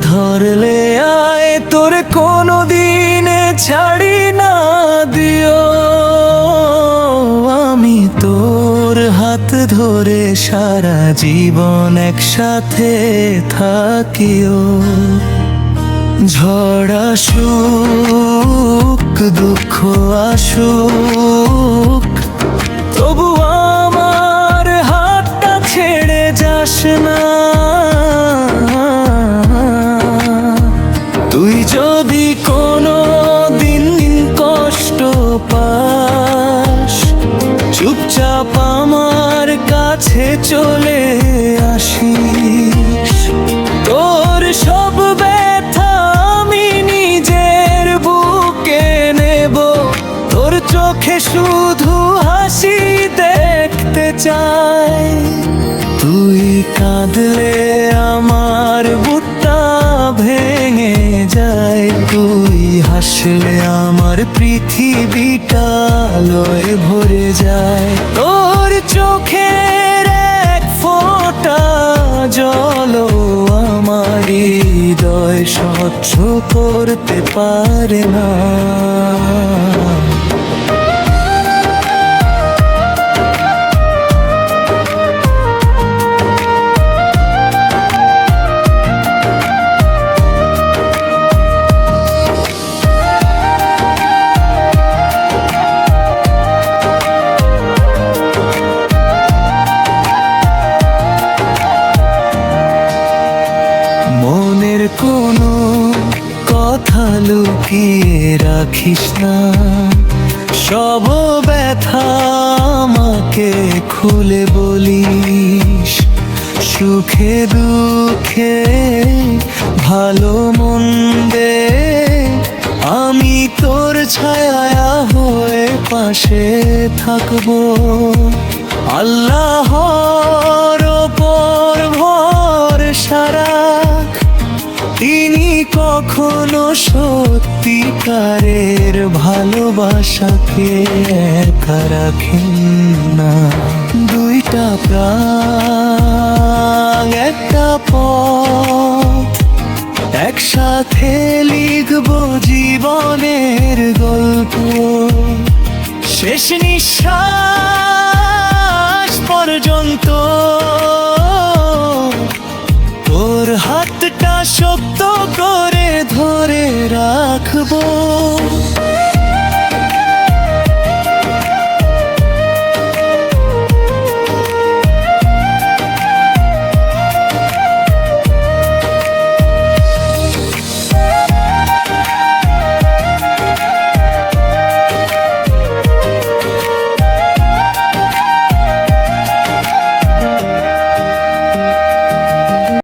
ধরলে আয় তোর কোনো দিনে ছাড়ি না দিও, আমি তোর হাত ধরে সারা জীবন একসাথে থাকিও। ঝড় আসুক দুঃখ আসুক তবু আমার হাতটা ছেড়ে যাস না। তুই যদি কোনো দিন কষ্ট পাস চুপচাপ আমার কাছে চলে আসিস। তোর সব ব্যথা আমি নিজের বুকে নেব, তোর চোখে শুধু হাসি দেখতে চাই। তুই কাঁদলে আমার বুকটা ভেঙে যায়, তুই হাসলে আমার পৃথিবীটা আলোয় ভরে যায়। তোর চোখের এক ফোঁটা জলও আমার হৃদয় স্বচ্ছ করতে পারে না। মনের কোনো কথা লুকিয়ে রাখিস না, সব ব্যথা আমাকে খুলে বলিস। সুখে দুঃখে ভালো মন্দে আমি তোর ছায়া হয়ে পাশে থাকবো। আল্লাহর ওপর ভরসা রাখ, তিনি কখনো সত্যিকারের ভালোবাসাকে একা রাখেন না। দুইটা প্রাণ একটা পথ, একসাথে লিখবো জীবনের গল্প। শেষ নিঃশ্বাস পর্যন্ত তোর হাতটা শক্ত করে ধরে রাখবো।